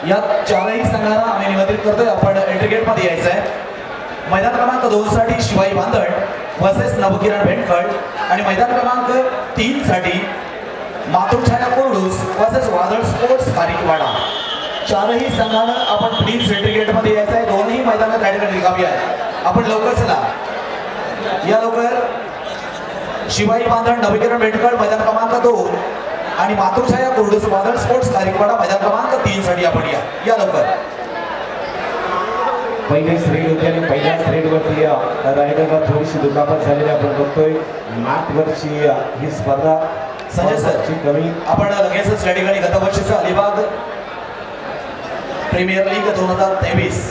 या चारही संघांना आम्ही निमंत्रित करतोय, आपण एंट्री गेट मध्ये यायचं आहे। मैदान क्रमांक 2 साठी शिवाई बांधण वर्सेस नवकिरण भेंडखळ आणि मैदान क्रमांक 3 साठी मातृछाया कोरडूस वर्सेस वादळ स्पोर्ट्स खारीकवाडा। चारही संघांना आपण प्लीज एंट्री गेट मध्ये यायचं आहे। दोन्ही मैदानात त्या ठिकाणी रिकामी आहेत, आपण लवकर चला या लवकर। शिवाई बांधण नवकिरण भेंडखळ मैदान क्रमांक 2 आणि मातृछाया कोरडूस वादळ स्पोर्ट्स खारीकवाडा मैदान क्रमांक 3 साठी आपण या लवकर। पहिले श्रेड होते आणि पहिल्या श्रेडवरती रायडरला थोडीशी दुखापत झालेली आपण बघतोय। मॅटवरची ही स्पर्धा संजय सर कमी आपण लगेचच या ठिकाणी गतवर्षीचा अलिबाग प्रीमियर लीग 2023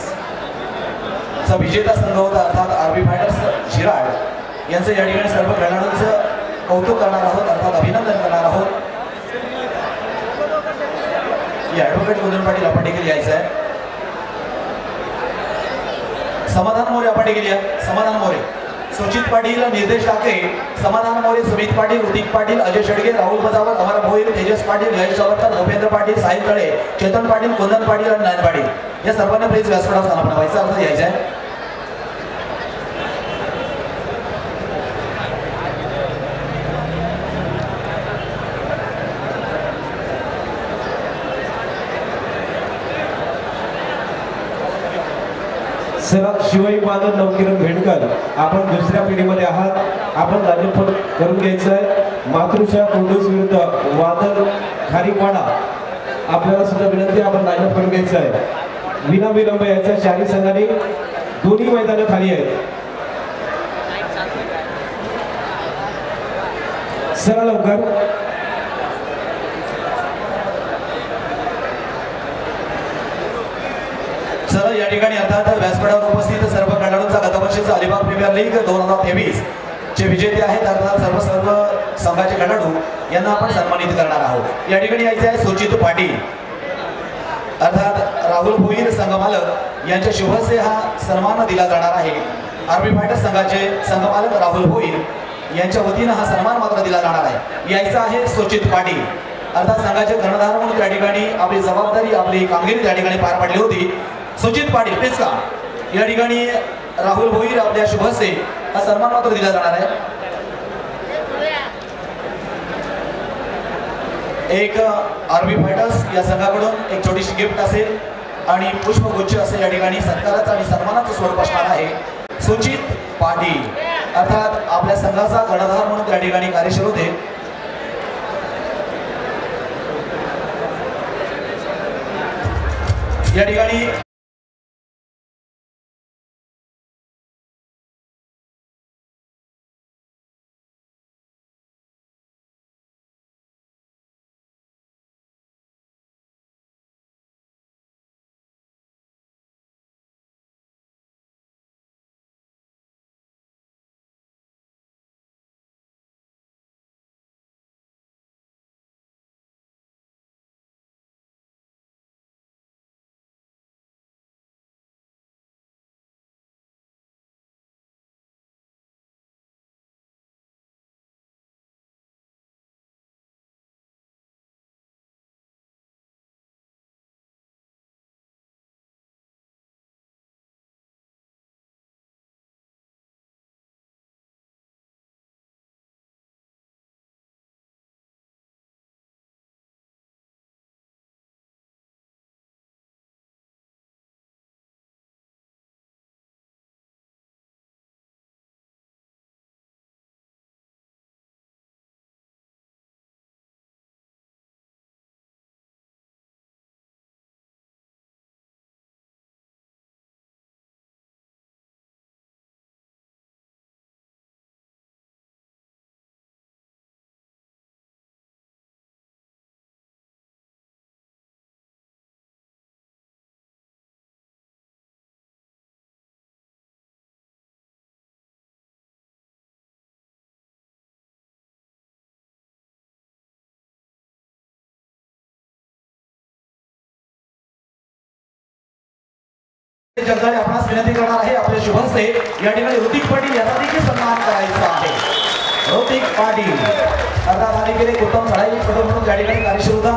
चा विजेता संघ होता, अर्थात आरबी फायटर्स शिराड यांचं या ठिकाणी सर्व खेळाडूंचं कौतुक करणार आहोत, अर्थात अभिनंदन करणार आहोत। या ॲडव्होकेट कुंदन पाटील आपण देखील यायचं आहे। समाधान मोरे आपण देखील या। समाधान मोरे, सुचित पाटील, निर्देश टाके, समाधान मोरे, सुमित पाटील, ऋतिक पाटील, अजय शेडगे, राहुल बजावर, अमर भोईर, तेजस पाटील, जयेश सावरकर, भूपेंद्र पाटील, साहिल तळे, चेतन पाटील, कुंदन पाटील आणि नयन पाटील या सर्वांना प्लीज व्यासपीठावर स्थान व्हायचा अर्थ यायचा आहे। सर शिवाई बांधण नवकिरण भेंडखळ आपण दुसऱ्या पिढीमध्ये आहात, आपण राजपद करून घ्यायचं आहे। मातृछाया कोरडूस विरुद्ध वादळ खारीकवाडा आपल्याला सुद्धा विनंती, आपण राजपद करून घ्यायचं आहे। विना विलंब यायचं, चारही संघांनी दोन्ही मैदानं खाली आहेत। चला लवकर चला या ठिकाणी अर्थात व्यासपीठावर उपस्थित सर्व खेळाडूंचा गतवर्षीचा अलिबाग प्रीमियर लीग 2023 चे विजेते आहेत, अर्थात सर्व संघाचे खेळाडू यांना आपण सन्मानित करणार आहोत। या ठिकाणी यायचे आहे सुचित पाटील, अर्थात राहुल भोईर संघमालक यांच्या शुभ हस्ते हा सन्मान दिला जाणार आहे। आरबी फायटर्स संघाचे संघमालक राहुल भोईर यांच्या वतीनं हा सन्मान मात्र दिला जाणार आहे। यायचं आहे सुचित पाटील, अर्थात संघाचे कर्णधार म्हणून त्या ठिकाणी आपली जबाबदारी, आपली कामगिरी त्या ठिकाणी पार पाडली होती। सुचित पाटील प्लीज का या ठिकाणी राहुल भोईर आपल्या शुभ हस्ते हा सन्मान मात्र दिला जाणार आहे। एक आरबी फायटर्स या संघाकडून एक छोटीशी गिफ्ट असेल आणि पुष्पगुच्छ असे या ठिकाणी सत्काराचं आणि सन्मानाचं स्वरूप असणार आहे। सुचित पाटील अर्थात आपल्या संघाचा कर्णधार म्हणून त्या ठिकाणी कार्यशील होते। या ठिकाणी जगदाळे आपणास विनंती करणार आहे, आपले शुभ हस्ते या ठिकाणी ऋतिक पाटील यांचा देखील सन्मान करायचा आहे। ऋतिक पाटील अर्थात आणि उत्तम चढाई पटू म्हणून या ठिकाणी कार्यशील होता।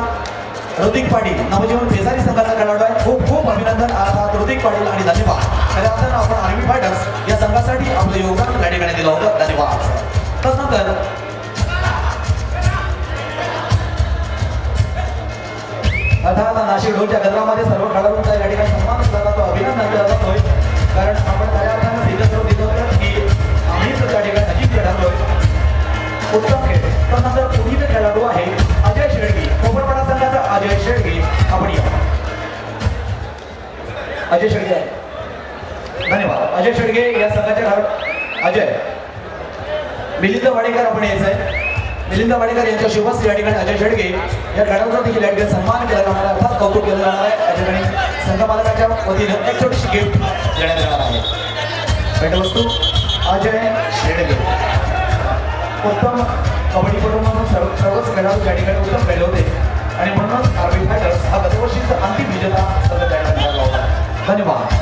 ऋतिक पाटील नवजीवन बेजारी संघाचा खेळाडू आहे. खूप खूप अभिनंदन अर्थात ऋतिक पाटील आणि धन्यवाद. खऱ्या अर्थानं आपण आर्मी फायटर्स या संघासाठी आपलं योगदान त्या ठिकाणी दिलं होतं. धन्यवाद. तदनंतर अर्थात नाशिक ढोलच्या गजरामध्ये सर्व खेळाडूंचा या ठिकाणी सन्मान केला जातो, अभिनंदन केला जातोय. कारण आपण खऱ्या अर्थानं सिद्ध करून दिलं होतं की आम्हीच त्या ठिकाणी अजिंक्य खेळाडू उत्तम खेळ. त्यानंतर पुढील खेळाडू आहे अजय शेळके, कोपरपाडा संघाचा अजय शेळके. आपण या अजय शेळके आहे. धन्यवाद. अजय शेळके या संघाचे खेळाडू अजय मिलिंद वाडेकर आपण यायचं आहे. मिलिंद वाडेकर यांच्या शुभस्थ या ठिकाणी अजय शेळके या खेळाडूचा देखील या ठिकाणी सन्मान केला जाणार आहे, अर्थात कौतुक केलं जाणार आहे. या ठिकाणी संघ मालकाच्या वतीनं एक छोटीशी गिफ्ट देण्यात येणार आहे. भेटवस्तू अजय शेळके उत्तम कबड्डीपटू म्हणून सर्वच खेळाडू त्या ठिकाणी उत्तम खेळले होते आणि म्हणूनच आर्मी फायटर्स हा गतवर्षीचा अंतिम विजेता संघ त्या ठिकाणी ठरला होता. धन्यवाद.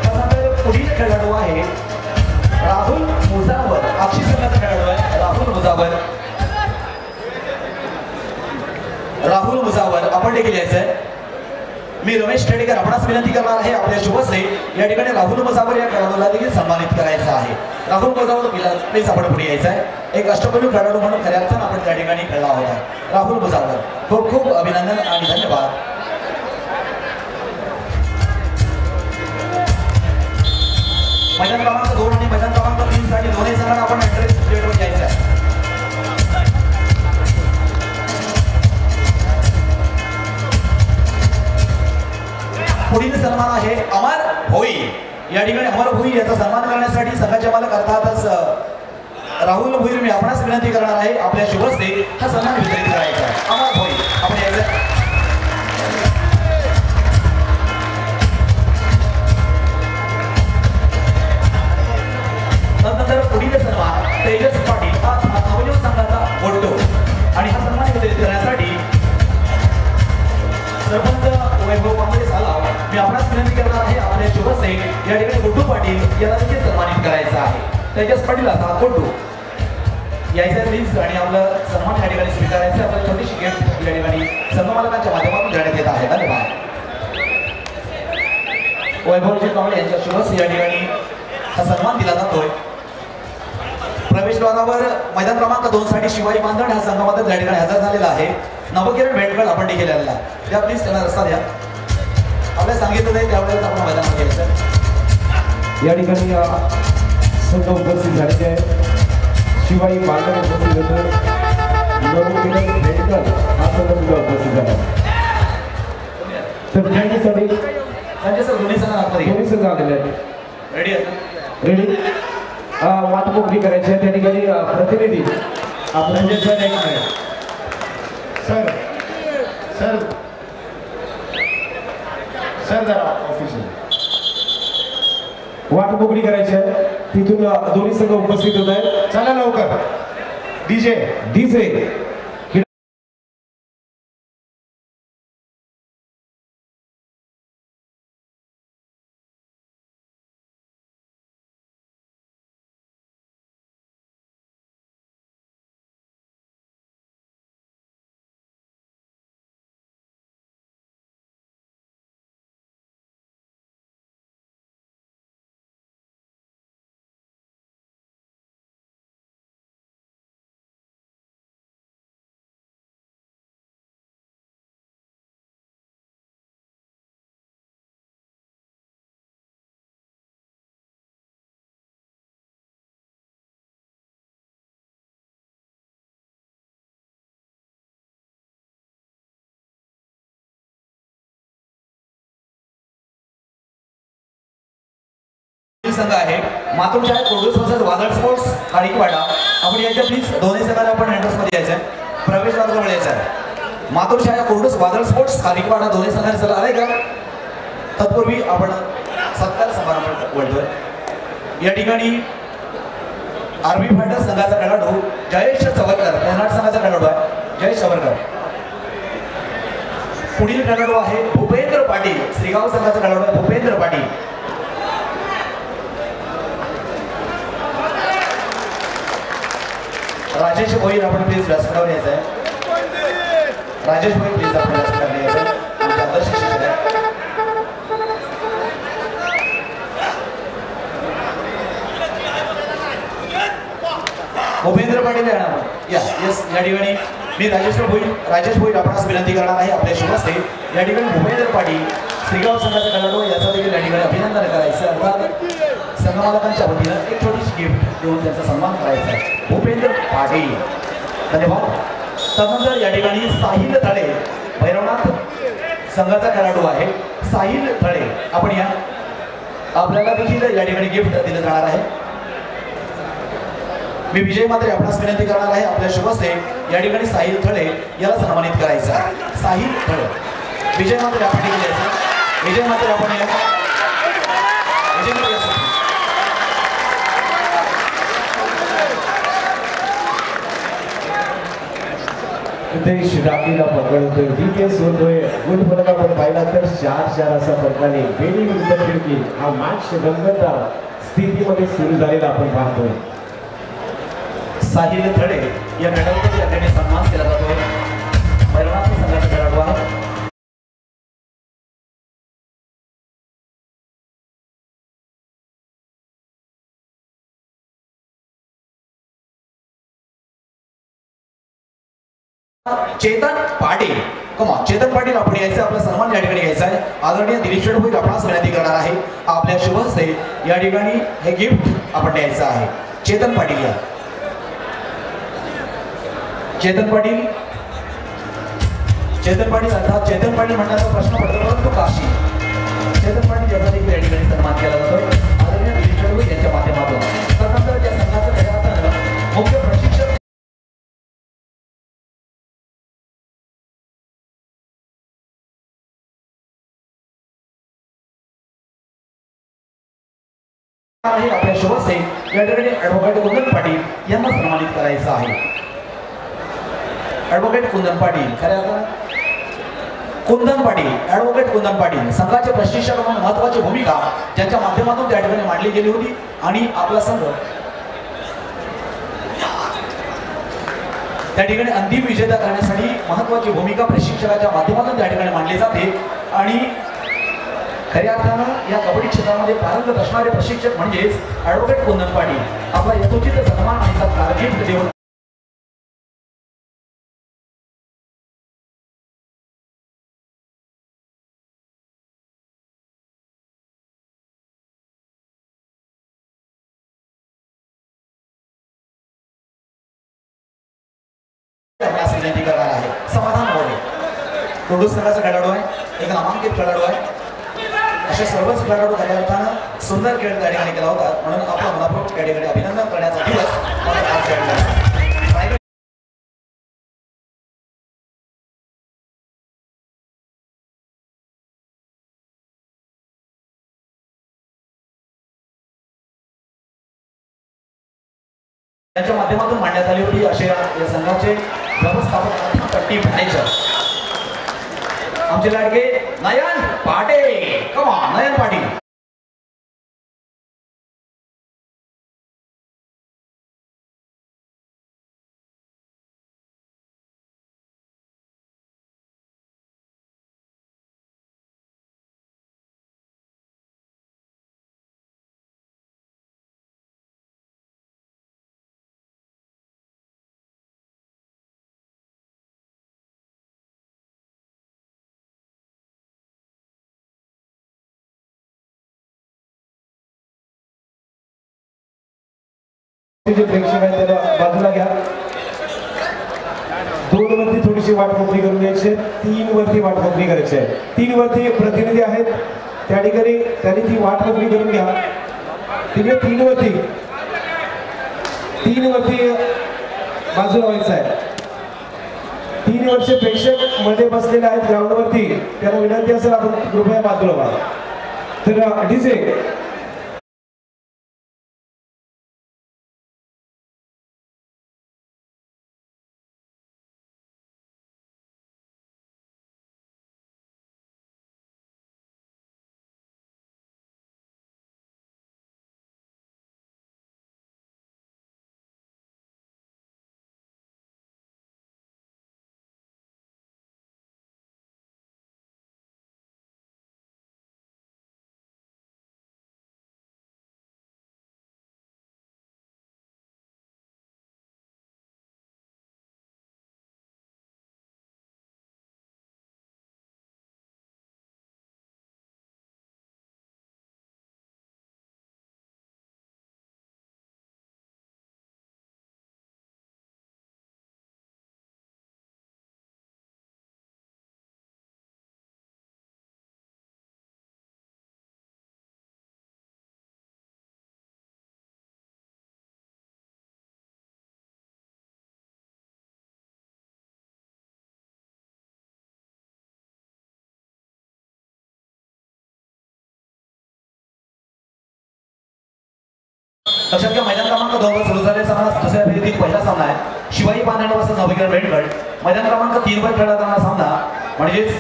त्यानंतर पुढील खेळाडू आहे राहुल मुजावर, अक्षी संघाचा खेळाडू आहे राहुल मुजावर. राहुल मुजावर आपण देखील यायचं आहे. मी रमेश खेडेकर आपणास विनंती करणार आहे आपल्या शुभसे या ठिकाणी राहुल मुजावर या खेळाडूला देखील सन्मानित करायचं आहे. राहुल मुजावर प्लीज आपण पुढे यायचं आहे. एक अष्टपैलू खेळाडू म्हणून खऱ्या अर्थानं आपण त्या ठिकाणी खेळला होता. राहुल मुजावर खूप खूप अभिनंदन आणि धन्यवाद. मैदान क्रमांक 2 आणि मैदान क्रमांक 3 साठी दोन्ही संघांना आपण एंट्रन्स प्लेटवर यायचं आहे. पुढील सन्मान आहे अमर भोई. या ठिकाणी अमर भोई याचा सन्मान करण्यासाठी संघाचे मालक अर्थातच राहुल भोईर मी आपणास विनंती करणार आहे आपल्या शुभस्ते हा सन्मान वितरित करायचा आहे. अमर भोई आपण यायचं. तदनंतर पुढील सन्मान तेजस पाटील हा नवजीवन संघाचा बोलतो आणि हा सन्मान वितरित करण्यासाठी सरपंच वैभव कांबळे सालाव मी आपणास विनंती करणार आहे आपल्या शुभसे या ठिकाणी गुड्डू पाटील याला देखील सन्मानित करायचं आहे. तेजस पाटील आता गुड्डू यायचं प्लीज आणि आपलं सन्मान या ठिकाणी स्वीकारायचं. आपल्याला छोटीशी गिफ्ट या ठिकाणी संघ मालकांच्या माध्यमातून देण्यात येत आहे. धन्यवाद. वैभवजी कांबळे यांच्या शुभसे या ठिकाणी हा सन्मान दिला जातोय. प्रवेशद्वारावर मैदान क्रमांक 2 साठी शिवाजी बांधण हा संघामध्ये त्या ठिकाणी हजर झालेला आहे. नवकिरण भेटकळ आपण देखील आलेला आहे. त्या प्लीज त्यांना रस्ता द्या. आपल्याला सांगितलं आहे त्यावेळेस आपण मैदानात घ्यायचं. या ठिकाणी संघ उपस्थित झालेले आहे. शिवाजी बांधण उपस्थित होते. नवकिरण भेटकळ हा संघ सुद्धा उपस्थित झाला. तर त्यांच्यासाठी त्यांच्या सर दोन्ही संघ आलेले आहेत. रेडी आहे. रेडी वाटपोकरी करायची आहे. त्या ठिकाणी प्रतिनिधी आपण सर सर सर जरा ऑफिशियल वाटपोकरी करायची आहे. तिथून दोन्ही संघ उपस्थित होत आहेत. चला लवकर. डीजे संघ आहे मातृशाळा कोडूस वर्सेस वादळ स्पोर्ट्स खारीकवाडा. आपण याच्या प्लीज दोन्ही संघांना आपण एंट्रन्स मध्ये यायचं आहे. प्रवेशद्वाराजवळ यायचं आहे. मातृशाळा कोडूस वादळ स्पोर्ट्स खारीकवाडा दोन्ही संघांनी चला आले का. तत्पूर्वी आपण सत्कार समारंभ वळतोय. या ठिकाणी आर्मी फायटर्स संघाचा खेळाडू जयेश चवरकर कर्नाटक संघाचा खेळाडू आहे. जयेश चवरकर. पुढील खेळाडू आहे भूपेंद्र पाटील श्रीगाव संघाचा खेळाडू आहे भूपेंद्र पाटील. राजेश भोईर आपण प्लीज व्यासपीठावर यायचं आहे. राजेश भोईर प्लीज आपण व्यासपीठावर यायचं आहे. आमचे आदर्श शिक्षक आहे. भूपेंद्र पाटील या येस या ठिकाणी मी राजेश भोईर आपणास विनंती करणार आहे आपल्या शुभ हस्ते या ठिकाणी भूपेंद्र पाटील श्रीगाव संघाचे खेळाडू याचा देखील या ठिकाणी अभिनंदन करायचं अर्थात संघमालकांच्या वतीनं एक छोटीशी गिफ्ट देऊन त्यांचा सन्मान करायचा आहे. भूपेंद्र पाटील धन्यवाद. त्यानंतर या ठिकाणी साहिल थळे भैरवनाथ संघाचा खेळाडू आहे. साहिल थळे आपण या आपल्याला देखील या ठिकाणी गिफ्ट दिलं जाणार आहे. मी विजय मात्रे आपणास विनंती करणार आहे आपल्या शुभ हस्ते या ठिकाणी साहिल थळे याला सन्मानित करायचं आहे. साहिल थळे विजय मात्रे आपण देखील यायचं. विजय मात्रे आपण या विजय मात्रे देश राखीला पकडतोय डीपीएस होतोय गुण फलक आपण पाहिला तर 4-4 असा फरकाने बेडी विरुद्ध खिडकी हा मॅच रंगतदार स्थितीमध्ये सुरू झालेला आपण पाहतोय. साहिल थळे या मेडलचा या ठिकाणी सन्मान केला जातोय. भैरवनाथ संघाचा खेळाडू आहे. चेतन पाटील चेतन पाटील आपण यायचं आपला सन्मान या ठिकाणी घ्यायचा आहे. आदरणीय दिलीप भोईर आपणास विनंती करणार आहे आपल्या शुभ हस्ते या ठिकाणी हे गिफ्ट आपण द्यायचं आहे. चेतन पाटील या चेतन पाटील अर्थात चेतन पाटील म्हणण्याचा प्रश्न पडतो परंतु काशी चेतन पाटील याचा देखील या ठिकाणी सन्मान केला जातो आदरणीय दिलीप भोईर यांच्या माध्यमातून. त्यानंतर या संघाचं खेळाचं मुख्य प्रशिक्षक आहे आपल्या शुभ हस्ते या ठिकाणी ॲडव्होकेट कुंदन पाटील यांना सन्मानित करायचं आहे. ॲडव्होकेट कुंदन पाटील खऱ्या कुंदन पाटील ॲडव्होकेट कुंदन पाटील संघाचे प्रशिक्षक म्हणून महत्वाची भूमिका ज्यांच्या माध्यमातून त्या ठिकाणी मांडली गेली होती आणि आपला संघ त्या ठिकाणी अंतिम विजेता करण्यासाठी महत्वाची भूमिका प्रशिक्षकाच्या माध्यमातून त्या ठिकाणी मांडली जाते. आणि खऱ्या अर्थानं या कबड्डी क्षेत्रामध्ये पारंगत असणारे प्रशिक्षक म्हणजेच ॲडव्होकेट कुंदन पाटील आपला यथोचित सन्मान आणि सत्कार गिफ्ट देऊन विनंती करणार आहे. समाधान मोरे टोडू संघाचा खेळाडू आहे. एक नामांकित खेळाडू आहे. अशा सर्वच खेळाडू खऱ्या अर्थानं सुंदर खेळ त्या ठिकाणी केला होता म्हणून आपला मनापूर्वक त्या ठिकाणी अभिनंदन करण्याचा दिवस आज त्यांच्या माध्यमातून मांडण्यात आली होती. असे या संघाचे व्यवस्थापक टीम मॅनेजर आमचे लाडके नयन पाटील नयन पाटील प्रेक्षक आहेत त्याला बाजूला घ्या. 2 वरती थोडीशी वाटमोकळी करून घ्यायची आहे. 3 वरती वाटमोकळी करायची आहे. 3 वरती प्रतिनिधी आहेत त्या ठिकाणी त्यांनी ती वाटमोकळी करून घ्या. तिकडे 3 वरती बाजूला व्हायचं आहे. 3 वर्षे प्रेक्षक मध्ये बसलेले आहेत ग्राउंडवरती त्यांना विनंती असेल आपण कृपया बाजूला व्हा. तर डीजे लक्षात घ्या मैदान क्रमांक 2 वर सुरू झालेला सामना दुसऱ्या फेरीतील पहिला सामना आहे शिवाई पांढरे वर्सेस नवकिरण बेंडगड. मैदान क्रमांक 3 वर खेळला जाणारा सामना म्हणजेच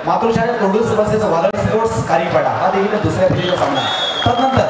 मातृशाळा कोडूस वर्सेस वादळ स्पोर्ट्स कारीपाडा हा देखील दुसऱ्या फेरीचा सामना आहे. तदनंतर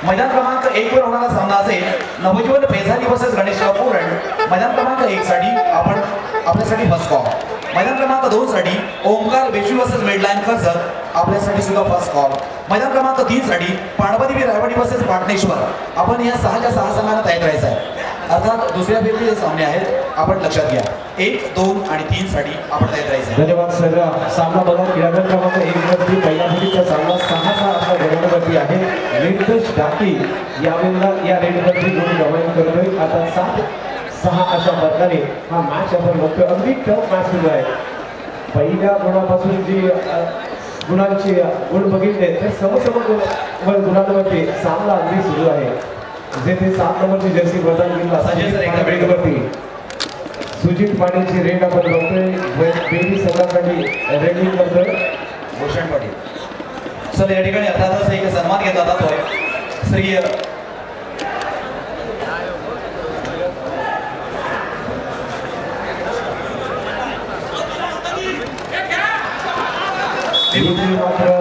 मैदान क्रमांक 1 वर होणारा सामना असेल नवजीवन पेझारी वर्सेस गणेश कोरण. मैदान क्रमांक 1 साठी आपण आपल्यासाठी फर्स्ट कॉल. मैदान क्रमांक 2 साठी ओमकार बेशू वर्सेस मेडलाईन कर्जत आपल्यासाठी सुद्धा फर्स्ट कॉल. मैदान क्रमांक 3 साठी पांडवदेवी रायवाडी वर्सेस पाटणेश्वर. आपण या 6च्या 6 संघांना तयार राहायचं आहे. अर्थात दुसऱ्या फेरीचे सामने आहेत आपण लक्षात घ्या. 1, 2 आणि 3 साठी आपण तयार राहायचं आहे. धन्यवाद सर. सामना बघा मैदान क्रमांक 1 वरती पहिल्या फेरीचा सामना 6-6 असा गणनेवरती आहे. रितेश डाकी यावेळेला या रेडवरती गोल जॉईन करतोय. आता 7-6 अशा मताने हा मॅच आपण बघतोय. अगदी टफ मॅच सुरू आहे. पहिल्या गुणापासून जी गुणांची गुण बघितले ते समोर गुणांवरती सामना अगदी सुरू आहे. जे ते 7 नंबरची जर्सी प्रदान केला रेडवरती सुजित पाटीलची रेड आपण बघतोय. बेबी सगळ्यांसाठी रेडिंग करतोय भूषण पाटील. सर या ठिकाणी अर्थातच एक सन्मान घेतला जातोय श्री मात्र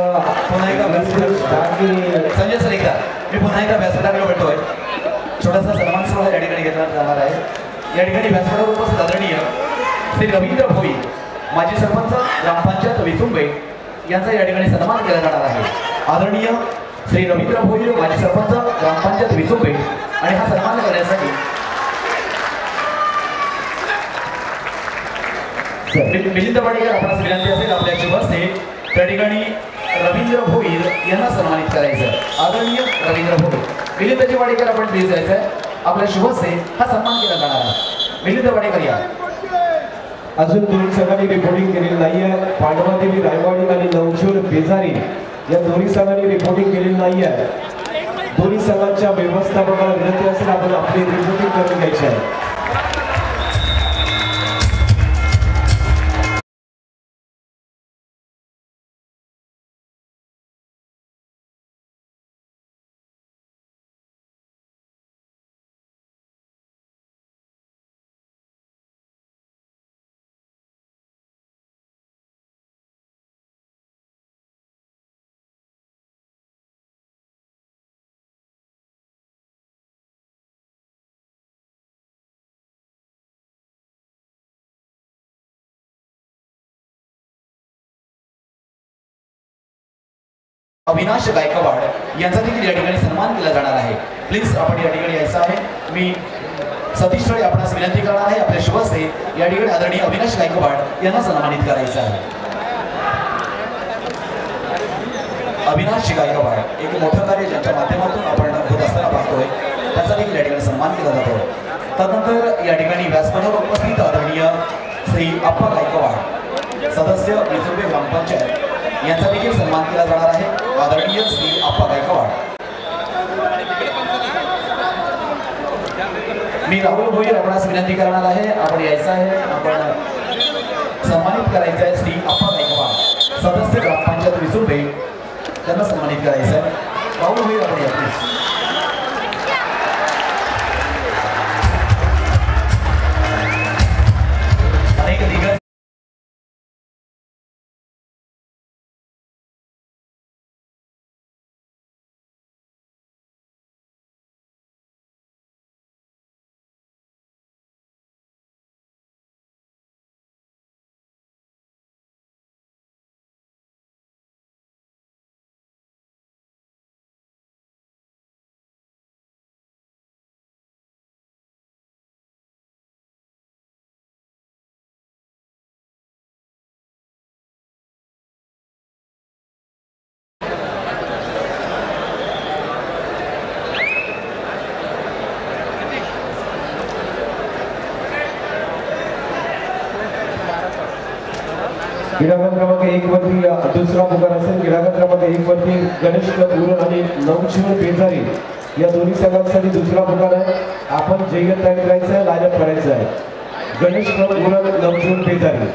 पुन्हा एकदा संजय सर एकदा मी पुन्हा एकदा व्यासपीठाकडे भेटतोय. छोटासा सन्मान सोहळा या ठिकाणी घेतला जाणार आहे. या ठिकाणी व्यासपीठावर उपस्थित आदरणीय श्री रवींद्र भोई माजी सरपंच ग्रामपंचायत विचुंबे यांचा या ठिकाणी सन्मान केला जाणार आहे. आदरणीय श्री रवींद्र भोई माजी सरपंच ग्रामपंचायत विचुंबे आणि हा सन्मान करण्यासाठी मिलिंद वाडेकर आपणास विनंती असेल आपल्या शुभ हस्ते त्या ठिकाणी रवींद्र भोईर यांना सन्मानित करायचं. आदरणीय रवींद्र भोईर मिलिंदजी वाडेकर आपण प्लीज जायचं आहे. आपल्या शुभ हस्ते हा सन्मान केला जाणार आहे. मिलिंद वाडेकर या. अजून 2 संघांनी रिपोर्टिंग केलेली नाही आहे. पांडवादेवी रायवाडी आणि नवजीवन पेझारी या दोन्ही संघांनी रिपोर्टिंग केलेली नाही आहे. दोन्ही संघांच्या व्यवस्थापकाला विनंती असेल आपण आपली रिपोर्टिंग करून घ्यायची आहे. अविनाश गायकवाड यांचा देखील या ठिकाणी सन्मान केला जाणार आहे. प्लीज आपण या ठिकाणी यायचं आहे. मी सतीश थोडे आपणास विनंती करणार आहे आपल्या शुभ हस्ते या ठिकाणी आदरणीय अविनाश गायकवाड यांना सन्मानित करायचं आहे. अविनाश गायकवाड एक मोठं कार्य ज्यांच्या माध्यमातून आपण होत असताना पाहतोय त्याचा देखील या ठिकाणी सन्मान केला जातो. तदनंतर या ठिकाणी व्यासपीठावर उपस्थित आदरणीय श्री अप्पा गायकवाड सदस्य विचुंबे ग्रामपंचायत यांचा देखील सन्मान केला जाणार आहे. आदरणीय श्री अप्पा गायकवाड. मी राहुल भोईर आपणास विनंती करणार आहे आपण यायचं आहे. आपण सन्मानित करायचं आहे श्री अप्पा गायकवाड सदस्य ग्रामपंचायत विचुंबे त्यांना सन्मानित करायचं आहे. राहुल भोईर आपण या प्लीज. अनेक दिग्गज क्रीडांगण क्रमांक 1 वरती दुसरा पुकार असेल. क्रीडांगण क्रमांक 1 वरती गणेश गुरु आणि नवजीवन पेझारी या दोन्ही संघांसाठी दुसरा पुकार आहे. आपण जय्यत तयार करायचं आहे, लाजप करायचं आहे. गणेश गुरु नवजीवन पेझारी.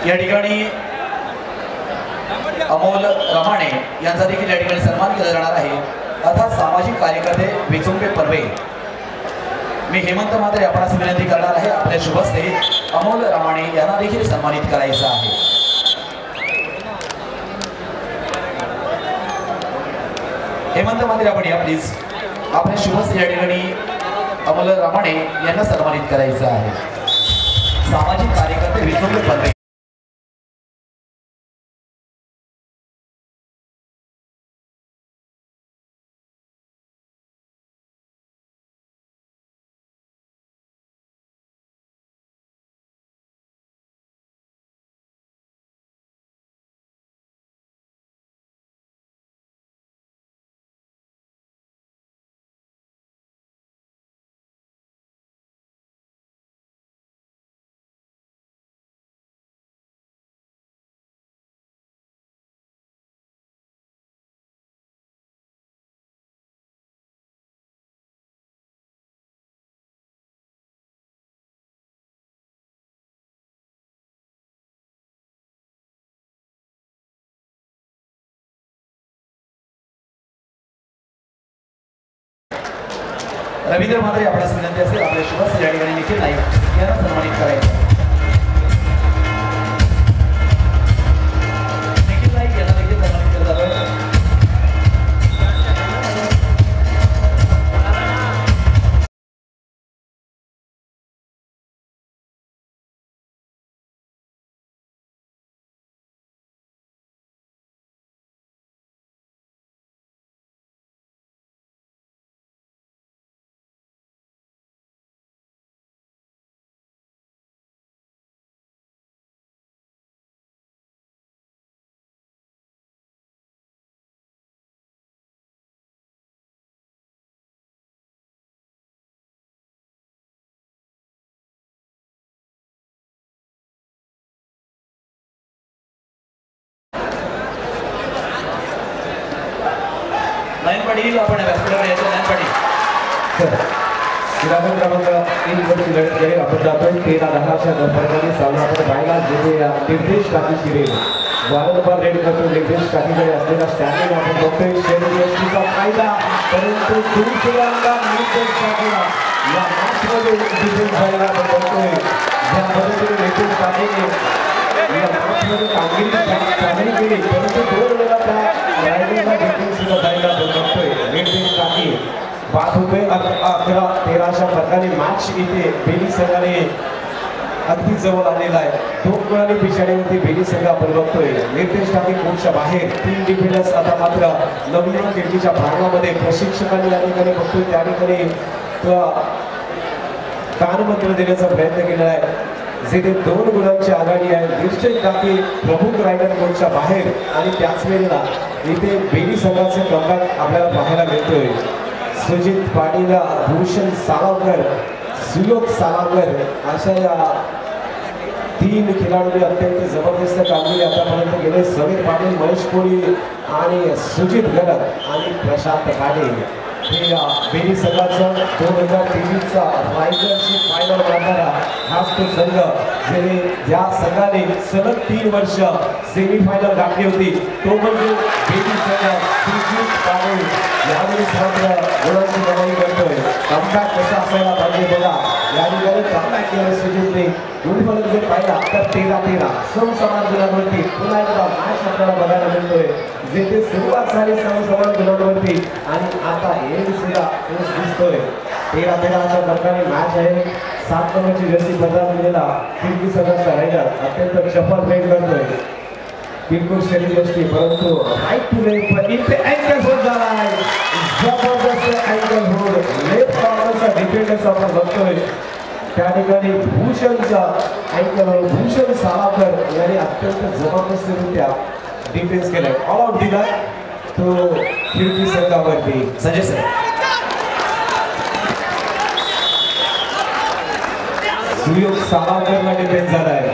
या ठिकाणी अमोल रमाणे यांचा देखील या ठिकाणी सन्मान केला जाणार आहे. अर्थात सामाजिक कार्यकर्ते विचुंबे पनवे. मी हेमंत म्हात्रे आपणास विनंती करणार आहे आपल्या शुभ हस्ते अमोल रमाणे यांना देखील सन्मानित करायचं आहे. हेमंत म्हात्रे आपण या प्लीज. आपल्या शुभ हस्ते या ठिकाणी अमोल रमाणे यांना सन्मानित करायचं आहे. सामाजिक कार्यकर्ते विचुंबे पनवे. रवींद्र म्हात्रे आपल्यास विनंती असेल आपल्या शुभ हस्ते या ठिकाणी निखिल नाईक यांना सन्मानित करायचं. निखिल नाईक यांना देखील सन्मानित केलं जातं. नयन पाटील आपण व्यासपीठावर यायचं. नयन पाटील ग्रामीण क्रमांक 3 वरची लढत केली. आपण जातोय 13-10 फरकाने सामना आपण पाहिला. जेथे निर्देश काठी शिरे वारंवार रेड करतो. निर्देश काठीकडे असलेला स्टॅमिना आपण बघतोय. शरीरयष्टीचा फायदा परंतु दुसऱ्यांदा निर्देश काठीला या मॅचमध्ये डिफेन्स व्हायला आपण बघतोय. ज्या पद्धतीने निर्देश काठीने या मॅचमध्ये कामगिरी चांगली केली परंतु 2 वेळा त्या रायडरला डिफेन्स सुद्धा व्हायला आपण बघतोय. निर्देश काठी बात होते 11-13 फरकाने मॅच इथे बेली संघाने अगदी जवळ आलेला आहे. 2 गुणांनी पिछाडीवरती बेली संघ आपण बघतोय. निर्देश टाकी कोर्टच्या बाहेर 3 डिफेंडर्स आता मात्र नवीन खिडकीच्या भागामध्ये प्रशिक्षकांनी या ठिकाणी बघतोय त्या ठिकाणी कानमंत्र देण्याचा प्रयत्न केला आहे. जिथे 2 गुणांची आघाडी आहे. निर्देश टाकी प्रमुख रायडर कोर्टच्या बाहेर आणि त्याच वेळेला इथे बेली संघाचे कमबॅक आपल्याला पाहायला मिळतोय. सुजित पाटील, भूषण साळावकर, सुयोग साळावकर अशा या 3 खेळाडूंनी अत्यंत जबरदस्त कामगिरी आतापर्यंत केली. समीर पाटील, महेश कोळी आणि सुजित गडक आणि प्रशांत काळे हे बेली संघाचं 2023चा रायडरशिप फायनल करणारा हाच तो संघ ज्या संघाने सलग 3 वर्ष सेमीफायनल गाठली होती तो म्हणजे बेली संघ. सुजित पाटील यावेळी मात्र गुणांची कमाई करतोय. कमबॅक कसा असायला पाहिजे बघा. या ठिकाणी कमबॅक केलं सुजितने. गुणफलक जर पाहिला तर 13-13 समसमान गुणांवरती पुन्हा एकदा मॅच आपल्याला बघायला मिळतोय. जिथे सुरुवात झाली समसमान गुणांवरती आणि आता एंड सुद्धा दिसतोय. 13-13 अशा प्रकारे मॅच आहे. 7 नंबरची जर्सी प्रदान केलेला खिडकी संघाचा रायडर अत्यंत चपळ वेग करतोय. बिलकुल शरीर यष्टी परंतु राईट टू लेफ्ट पण इथे अँगल होत झाला आहे. जबरदस्त अँगल होत लेफ्ट कॉर्नरचा डिफेंडर्स आपण बघतोय. त्या ठिकाणी भूषणचा अँगल भूषण साळावकर यांनी अत्यंत जबरदस्तरित्या डिफेन्स केलाय. ऑल आउट दिला तो खिडकी संघावरती. संजय सर सुयोग साळावकरला डिफेन्स झालाय.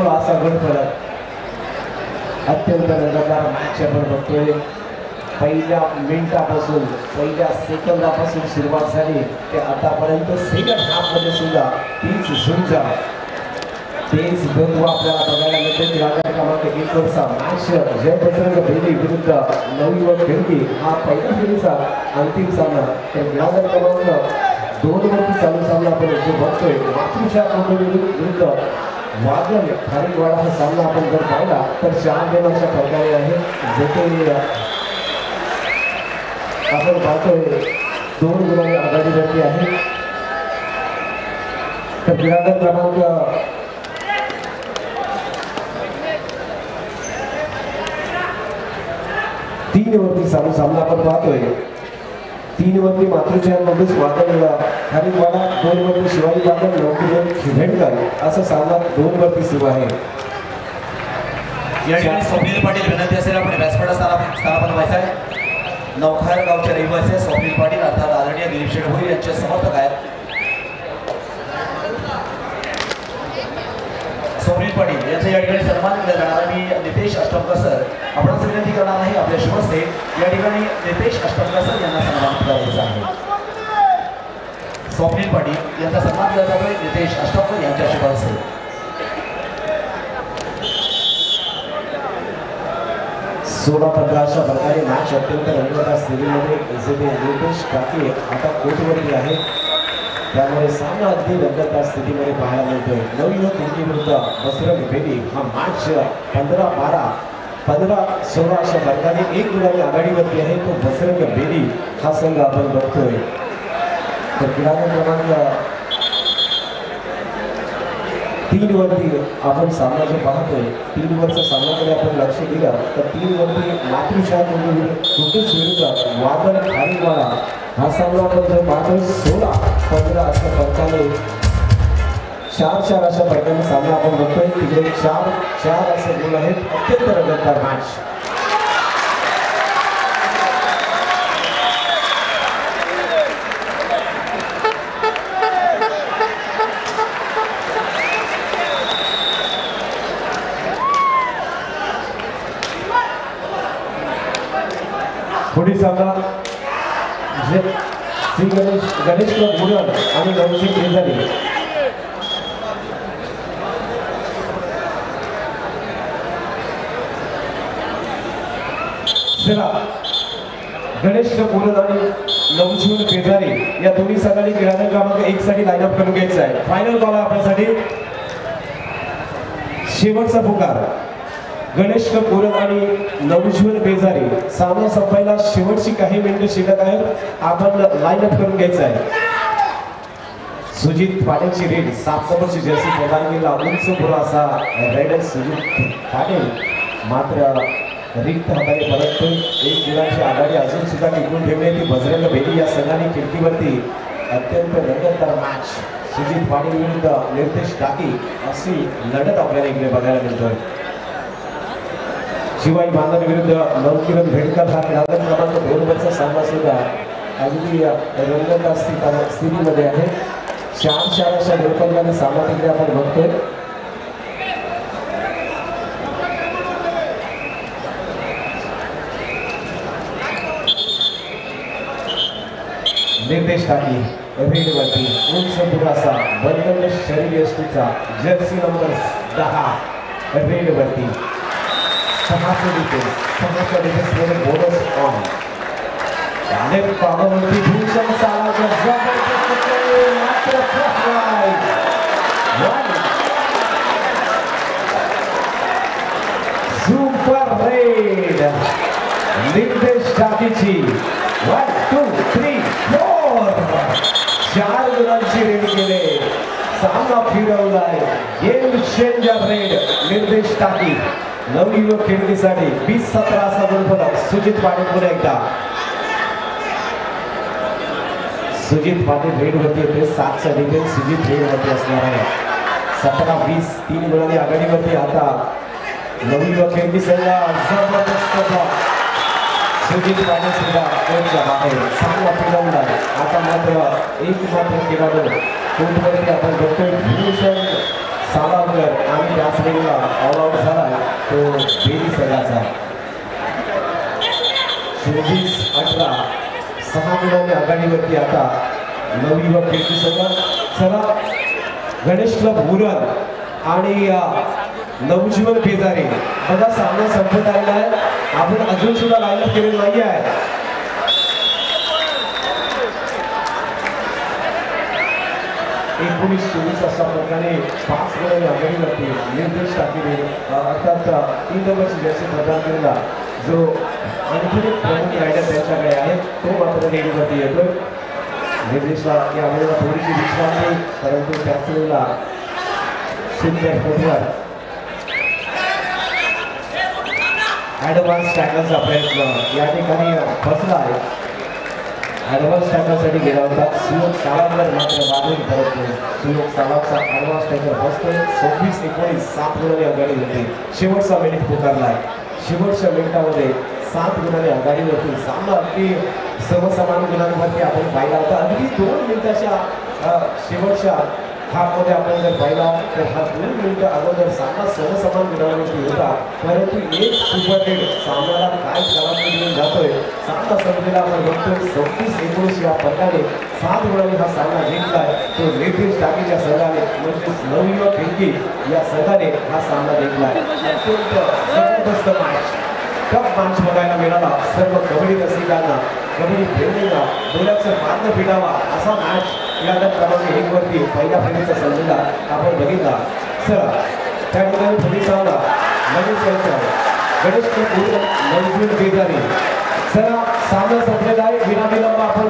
असा गट फरक अत्यंत रंगतदार मॅच आपण बघतोय. पहिल्या मिनिटापासून पहिल्या सेकंदापासून सुरुवात झाली ते आतापर्यंत सेकंड हाफमध्ये सुद्धा तीच झुंजा तेच बंधू आपल्याला बघायला मिळते. क्रीडागट क्रमांक 1 वरचा मॅच जय बजरंग बेदी विरुद्ध नवयुवक खिडकी हा पहिल्या फेरीचा अंतिम सामना. तर क्रीडागट क्रमांक 2 वरती चालू सामना आपण जो बघतोय मातृशा विरुद्ध वादन खारीकवाडा हा सामना आपण जर पाहिला तर 4 गेमांच्या फरकाने आहे. जेथे आपण पाहतोय 2 गुणांनी आघाडीवरती आहे. तर क्रीडागट क्रमांक 3 वरती चालू सामना आपण पाहतोय. 3 वरती मातृशयांमध्येच वादळ खारीकवाडा, 2 वरती शिवाजी बादल नवकिरण भेंडकर असा सामना 2 वरती सुरू आहे. या ठिकाणी स्वप्नील पाटील विनंती असेल आपण व्यासपीठात स्थानापन्न व्हायचं आहे. नवखार गावचे रहिवासी आहे स्वप्नील पाटील अर्थात आदरणीय दिलीप शेठ भोईर यांचे समर्थक आहेत. स्वप्नील पाटील यांचा या ठिकाणी सन्मान केला जाणार. मी नितेश अष्टमकर सर आपणास विनंती करणार आहे आपल्या शुभ हस्ते या ठिकाणी नितेश अष्टमकर सर यांना सन्मान करायचा आहे. स्वप्नील पाटील यांचा सन्मान केला जातोय नितेश अष्टमकर यांच्या शुभ हस्ते. सोळा 15 अशा प्रकारे मॅच अत्यंत रंगतदार स्थितीमध्ये नितेश काके आता कोर्टवरती आहे. त्यामुळे सामना अगदी रंगतदार स्थितीमध्ये पाहायला मिळतोय. नवयुवक खिडकी विरुद्ध बजरंग बेदी हा मॅच 15-12 15-16 अशा फरकाने 1 गुणाने आघाडीवरती आहे. तो बजरंग बेदी हा संघ आपण बघतोय. तर क्रीडागट क्रमांक 3 वरती आपण सामना जो पाहतोय 3 वरच्या सामन्याकडे आपण लक्ष दिलं तर 3 वरती मातृशा विरुद्ध वादळ खारीकवाडा हा सामना आपण जर पाहतोय 16-15 अशा फरकाने 4-4 अशा प्रकारे सामना आपण बघतोय. तिकडे 4-4 असे गोल आहेत. अत्यंत रंगतदार मॅच. पुढील सामना श्री गणेश मुरड आणि नवसिंग केजारी. गणेश मुरड आणि नवजीवन केजारी या दोन्ही संघांनी क्रीडागट क्रमांक 1 साठी लाईन अप करून घ्यायचा आहे. फायनल बॉल आपल्यासाठी शेवटचा पुकार. गणेश कोरद आणि नवजीवन बेजारी सामना संपायला शेवटची काही मिनिटं शिल्लक आहेत. आपण लाईन अप करून घ्यायचं आहे. सुजित पाटीलची रेड 7 नंबरची जर्सी प्रदान केला. उंच पुरा असा रेड सुजित पाटील मात्र रिक्त हाताने परततोय. 1 गुणांची आघाडी अजून सुद्धा टिकून ठेवण्याची बजरंग बेदी या संघाने खिडकीवरती अत्यंत रंगतदार मॅच सुजित पाटील विरुद्ध नितेश टाकी अशी लढत आपल्याला इकडे बघायला मिळतोय. शिवाजी बांधव विरुद्ध नवकिरण भेंडकर हा क्रीडागट क्रमांक 2 वरचा सामना सुद्धा अगदी रंगतदार स्थितीमध्ये आहे. 4-4 अशा गोलफलकाने सामना तिकडे आपण बघतोय. नितेश टाकी रेडवरती उंच पुरासा बलगंड शरीर यष्टीचा जर्सी नंबर 10 रेडवरती 6 डिफेन्स बोनस ऑन लेफ्ट कॉर्नरवरती भूषण सालाचा जबरदस्त मात्र सुपर रेड नितेश टाकीची 1 2 3 4 4 गुणांची रेड केले. सामना फिरवलाय. गेम चेंजर रेड नितेश टाकी. नवयुवक खिडकीसाठी 20-17 असा गोलफलक. सुजित पाटील पुन्हा एकदा. सुजित पाटील रेडवरती येते. 7चा डिफेन्स सुजित रेडवरती असणार आहे. 17-20 3 गुणांनी आघाडीवरती. आता नवयुवक खिडकी संघ जबरदस्त सुजित पाटील सुद्धा कोणत्या बाहेर चांगला फिरवला. आता मात्र एक खेळाडू कोर्टवरती आपण बघतोय भूषण सालावकर आणि त्याच वेळेला ऑल आउट झाला तो बेदी संघाचा. 24-18 6 गुणांनी आघाडीवरती आता नवी व पेटी संघ. चला गणेश क्लब मुरल आणि नवजीवन बेजारे बघा सामना संपत आलेला आहे. आपण अजून सुद्धा लाईनअप केलेलं नाही आहे. 19-24 अशा प्रकारे 5 गुणांनी आघाडीवरती निर्देश टाकले. अर्थात 3 नंबरची जर्सी प्रदान केलेला जो आणखी एक प्रमुख रायडर त्यांच्याकडे आहे तो मात्र रेडीवरती येतोय. निर्देशला या वेळेला थोडीशी विश्रांती परंतु त्याच वेळेला सुंदर फुटवर ॲडव्हान्स टॅकलचा प्रयत्न या ठिकाणी बसला आहे. ॲडव्हान्स टॅकलसाठी गेला होता सुयोग सावंतर मात्र बाजूने परततो. सुयोग सावंतचा ॲडव्हान्स टॅकल बसतोय. 26-19 7 गुणांनी आघाडी होती. शेवटचा मिनिट पुकारला आहे. शेवटच्या मिनिटामध्ये 7 गुणांनी आघाडीवरती सामना अगदी समसमान गुणांवरती आपण पाहिला होता. अगदी 2 मिनिटाच्या शेवटच्या हाफमध्ये आपण जर पाहिला तर हा 2 मिनिटं अगोदर सामना समसमान गुणांवरती होता. परंतु एक सुपर हिट सामन्याला काय कलांनी घेऊन जातोय. सामना संपलेला आपण बघतोय 26-19 या फरकाने 7 गुणांनी हा सामना जिंकलाय. तो निर्देश टाकीच्या संघाने म्हणजेच नवी व पिंकी या संघाने हा सामना जिंकलाय. अत्यंत जबरदस्त मॅच टफ मॅच बघायला मिळाला. सर्व कबड्डी रसिकांना कबड्डी प्रेमींना डोळ्याचं मार्ग फिरावा असा मॅच या क्रमांक 1 वरती पहिल्या फेरीचा संघाला आपण बघितला. चला त्या ठिकाणी पोलिसांना नवीन संघ गणेश नवजीवन बेजारे. चला सामना संपलेला आहे. विनाविलंब आपण